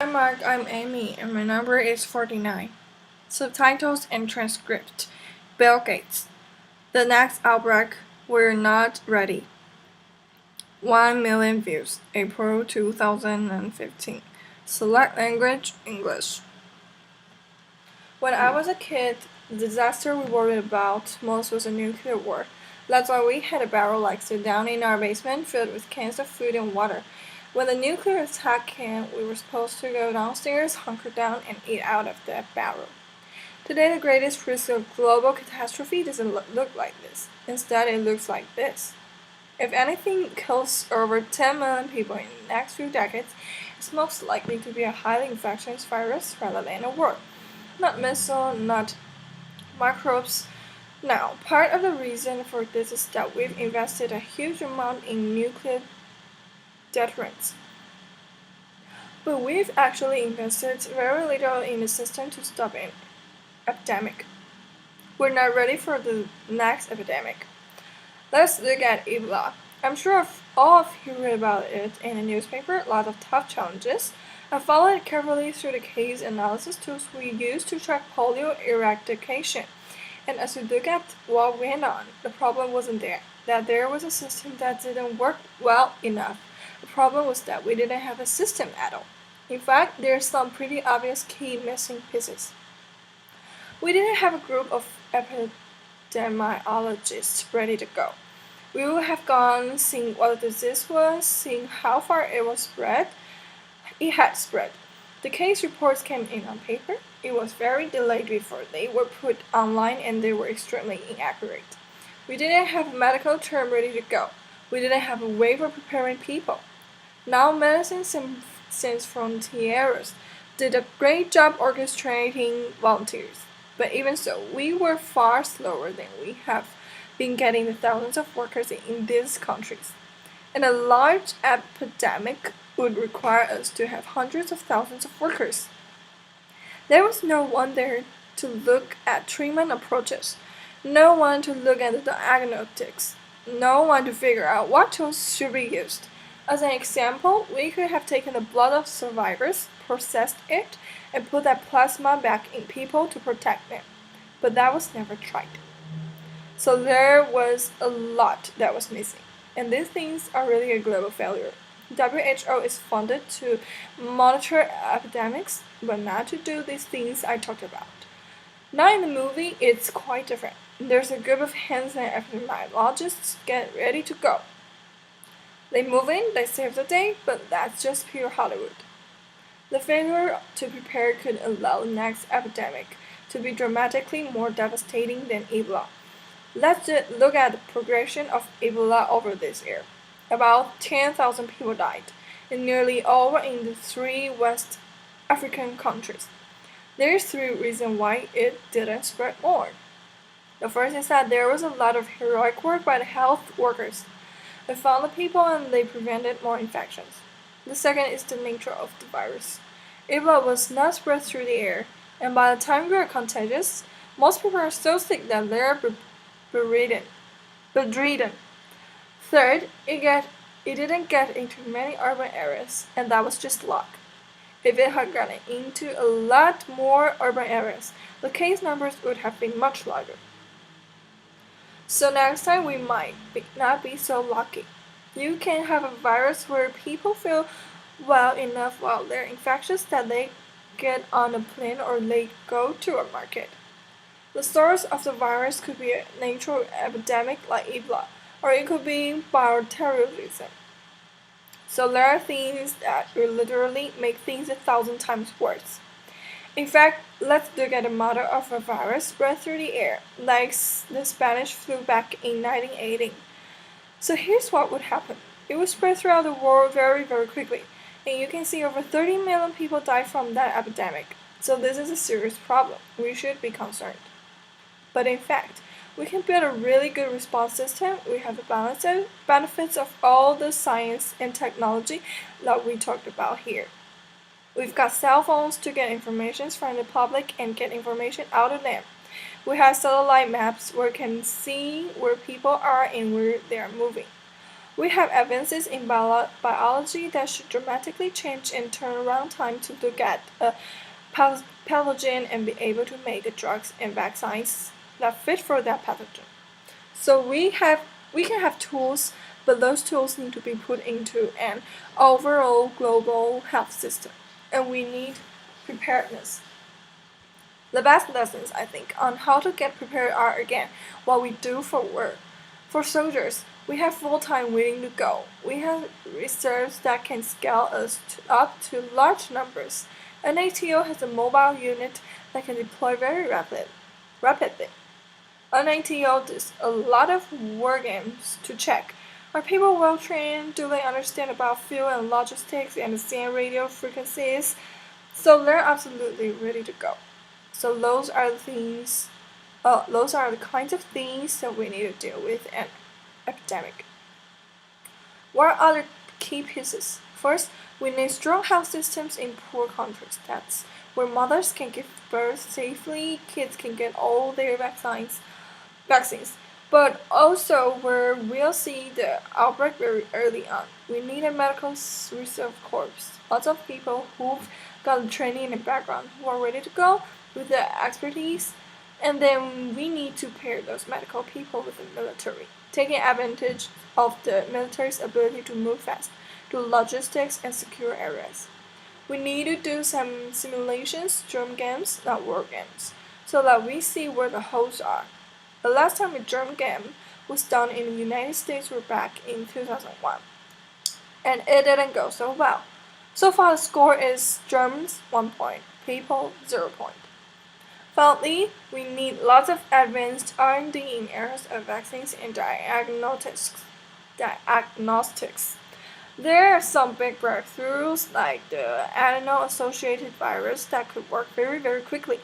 Hi Mark, I'm Amy and my number is 49. Subtitles and transcript. Bill Gates. The next outbreak, we're not ready. 1 million views, April 2015. Select language, English. When I was a kid, the disaster we worried about most was a nuclear war. That's why we had a barrel like so down in our basement filled with cans of food and water. When the nuclear attack came, we were supposed to go downstairs, hunker down, and eat out of that barrel. Today, the greatest risk of global catastrophe doesn't look like this. Instead, it looks like this. If anything kills over 10 million people in the next few decades, it's most likely to be a highly infectious virus rather than a war. Not missile, not microbes. Now, part of the reason for this is that we've invested a huge amount in nuclear deterrence. But we've actually invested very little in the system to stop an epidemic. We're not ready for the next epidemic. Let's look at Ebola. I'm sure all of you read about it in the newspaper, lots of tough challenges. I followed carefully through the case analysis tools we use to track polio eradication. And as we look at what went on, the problem wasn't that there was a system that didn't work well enough. The problem was that we didn't have a system at all. In fact, there's some pretty obvious key missing pieces. We didn't have a group of epidemiologists ready to go. We would have gone, seen what the disease was, seen how far it was spread. It had spread. The case reports came in on paper. It was very delayed before they were put online and they were extremely inaccurate. We didn't have a medical term ready to go. We didn't have a way for preparing people. Now Medicine Sans Frontieres did a great job orchestrating volunteers. But even so, we were far slower than we have been getting the thousands of workers in these countries. And a large epidemic would require us to have hundreds of thousands of workers. There was no one there to look at treatment approaches, no one to look at the diagnostics, no one to figure out what tools should be used. As an example, we could have taken the blood of survivors, processed it, and put that plasma back in people to protect them. But that was never tried. So there was a lot that was missing. And these things are really a global failure. WHO is funded to monitor epidemics, but not to do these things I talked about. Now in the movie, it's quite different. There's a group of hands and epidemiologists get ready to go. They move in, they save the day, but that's just pure Hollywood. The failure to prepare could allow the next epidemic to be dramatically more devastating than Ebola. Let's look at the progression of Ebola over this year. About 10,000 people died, and nearly all were in the 3 West African countries. There's 3 reasons why it didn't spread more. The first is that there was a lot of heroic work by the health workers. They found the people and they prevented more infections. The second is the nature of the virus. Ebola was not spread through the air, and by the time we are contagious, most people are so sick that they are bedridden. Third, it didn't get into many urban areas, and that was just luck. If it had gotten into a lot more urban areas, the case numbers would have been much larger. So next time we might not be so lucky. You can have a virus where people feel well enough while they're infectious that they get on a plane or they go to a market. The source of the virus could be a natural epidemic like Ebola, or it could be bioterrorism. So there are things that will literally make things 1,000 times worse. In fact, let's look at a model of a virus spread through the air, like the Spanish flu back in 1918. So here's what would happen. It would spread throughout the world very, very quickly, and you can see over 30 million people died from that epidemic. So this is a serious problem. We should be concerned. But in fact, we can build a really good response system. We have the benefits of all the science and technology that we talked about here. We've got cell phones to get information from the public and get information out of them. We have satellite maps where we can see where people are and where they are moving. We have advances in biology that should dramatically change in turnaround time to look at a pathogen and be able to make the drugs and vaccines that fit for that pathogen. So we can have tools, but those tools need to be put into an overall global health system, and we need preparedness. The best lessons, I think, on how to get prepared are again what we do for work. For soldiers, we have full time waiting to go. We have reserves that can scale us up to large numbers. An ATO has a mobile unit that can deploy very rapidly. An ATO does a lot of war games to check. Are people well trained? Do they understand about fuel and logistics? They understand radio frequencies? So they're absolutely ready to go. So those are the things. Those are the kinds of things that we need to deal with an epidemic. What are other key pieces? First, we need strong health systems in poor countries. That's where mothers can give birth safely, kids can get all their vaccines, but also where we'll see the outbreak very early on. We need a medical reserve corps. Lots of people who've got the training and background who are ready to go with the expertise, and then we need to pair those medical people with the military, taking advantage of the military's ability to move fast, do logistics and secure areas. We need to do some simulations, germ games, not war games, so that we see where the holes are. The last time a germ game was done in the United States were back in 2001, and it didn't go so well. So far the score is germs 1 point, people 0 point. Finally, we need lots of advanced R&D in areas of vaccines and diagnostics. There are some big breakthroughs like the adeno-associated virus that could work very, very quickly.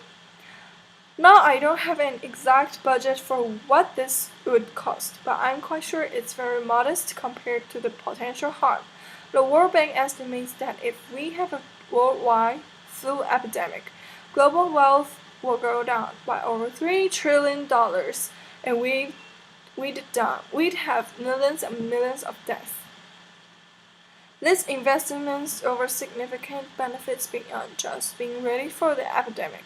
Now I don't have an exact budget for what this would cost, but I'm quite sure it's very modest compared to the potential harm. The World Bank estimates that if we have a worldwide flu epidemic, global wealth will go down by over $3 trillion, and we'd have millions and millions of deaths. These investments offer significant benefits beyond just being ready for the epidemic.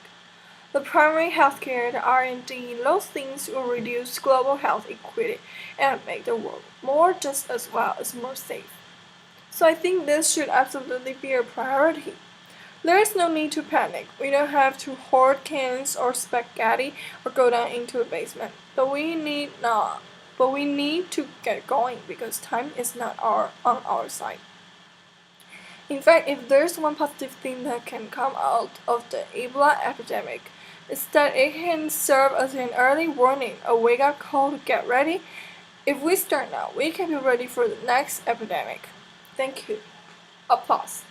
The primary healthcare, the R&D, those things will reduce global health equity and make the world more just as well as more safe. So I think this should absolutely be a priority. There is no need to panic. We don't have to hoard cans or spaghetti or go down into a basement. But we need to get going because time is not on our side. In fact, if there's one positive thing that can come out of the Ebola epidemic, it's that it can serve as an early warning, a wake-up call to get ready. If we start now, we can be ready for the next epidemic. Thank you. Applause.